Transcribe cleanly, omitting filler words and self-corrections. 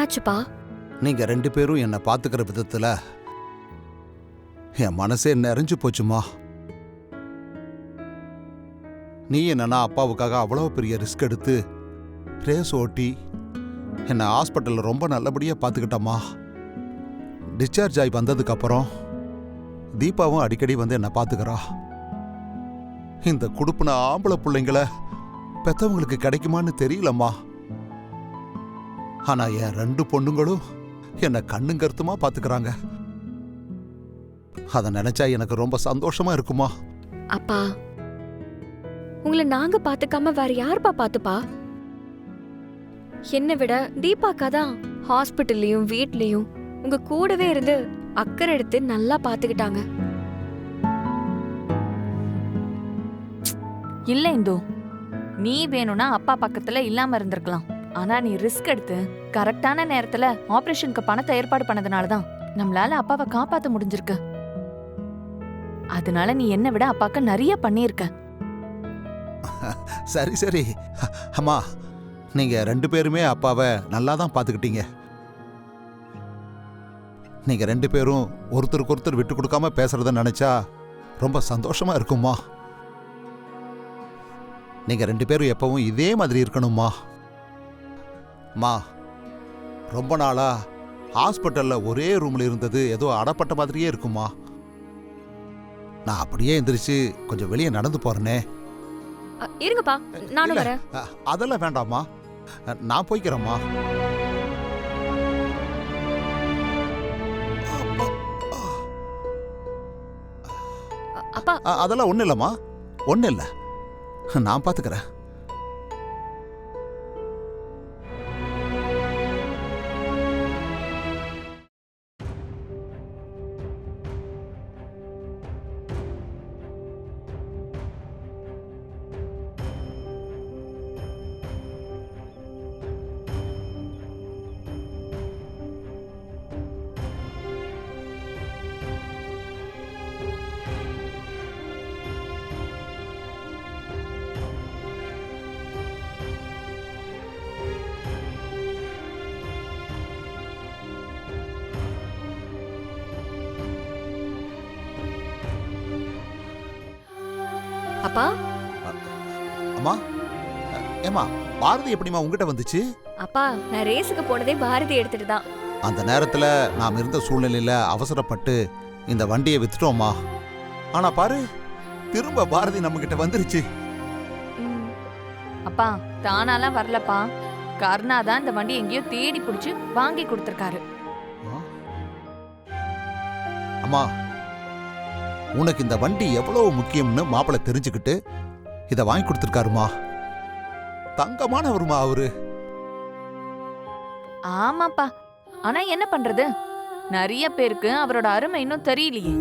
என்னாச்சுப்பா? நீங்க 2 பேரும் என்னை பாத்துக்கிற விதத்துல என் மனசே நிறைஞ்சு போச்சுமா. நீ என்னன்னா அப்பாவுக்காக அவ்வளவு பெரிய ரிஸ்க் எடுத்து ரேஸ் ஓட்டி என்னை ஹாஸ்பிட்டல்ல ரொம்ப நல்லபடியா பாத்துக்கிட்டம்மா. டிஸ்சார்ஜ் ஆகி வந்ததுக்கு அப்புறம் தீபாவும் அடிக்கடி வந்து என்னை பாத்துக்கிறா. இந்த குடுப்புன ஆம்பளை பிள்ளைங்கள பெத்தவங்களுக்கு கிடைக்குமான்னு தெரியலம்மா. ஆனா என் 2 பொண்ணுங்களும் என்னை கண்ணும் கருத்துமா பாத்துக்கிறாங்க. அதை நினைச்சா எனக்கு ரொம்ப சந்தோஷமா இருக்குமா. அப்பா, உங்களை நாங்க பாத்துக்காம வேற யாருப்பா பாத்துப்பா? என்னை விட தீபாக்கா தான் ஹாஸ்பிட்டல்லையும் வீட்லயும் உங்க கூடவே இருந்து அக்கறை எடுத்து நல்லா பாத்துக்கிட்டாங்க. இல்ல இந்து, நீ வேணும்னா அப்பா பக்கத்துல இல்லாம இருந்திருக்கலாம். ஆனா நீ ரிஸ்க் எடுத்து கரெக்டான நேரத்துல ஆபரேஷனுக்கு பணத்தை ஏற்பாடு பண்ணதுனாலதான் நம்மளால அப்பாவை காப்பாத்த முடிஞ்சிருக்கு. அதனால நீ என்ன விட அப்பாக்கு நிறைய பண்ணிருக்க. சரி சரி அம்மா, நீங்க 2 பேருமே அப்பாவை நல்லா தான் பாத்துக்கிட்டீங்க. நீங்க 2 பேரும் ஒருத்தருக்கு ஒருத்தர் விட்டு கொடுக்காம பேசுறத நினைச்சா ரொம்ப சந்தோஷமா இருக்கும்மா. நீங்க 2 பேரும் எப்பவும் இதே மாதிரி இருக்கணும்மா. மா, ரொம்ப நாளா ஹாஸ்பிட்டல்ல ஒரே ரூம்ல இருந்தது ஏதோ அடப்பட்ட மாதிரியே இருக்குமா. நான் அப்படியே எந்திரிச்சு கொஞ்சம் வெளியே நடந்து போறேனே. இருங்கப்பா, நானும் வரேன். அதெல்லாம் வேண்டாமா, நான் போய்க்கிறேம்மா. அப்பா, அதெல்லாம் ஒண்ணு இல்லம்மா, ஒண்ணு இல்ல, நான் பாத்துக்கிறேன். அப்பா. அம்மா, ஏமா பாரதி எப்படிமா உங்ககிட்ட வந்துச்சு? அப்பா, நான் ரேஸுக்கு போனதே பாரதி எடுத்துட்டு தான். அந்த நேரத்துல நாம் இருந்த சூழ்நிலையில அவசரப்பட்டு இந்த வண்டியை வித்துட்டோம்மா. ஆனா பாரு, திரும்ப பாரதி நம்ம கிட்ட வந்துருச்சு. அப்பா, தானாலாம் வரலப்பா. கர்ணா தான் இந்த வண்டி எங்கேயோ தேடி பிடிச்சு வாங்கி கொடுத்திருக்காரு. அம்மா, உனக்கு இந்த வண்டி எவ்வளவு முக்கியம்னு மாப்பிள்ளை தெரிஞ்சுக்கிட்டு இத வாங்கி கொடுத்திருக்காருமா. தங்கமானவருமா அவரு. ஆமாப்பா, ஆனா என்ன பண்றது, நிறைய பேருக்கு அவரோட அருமை இன்னும் தெரியலையே.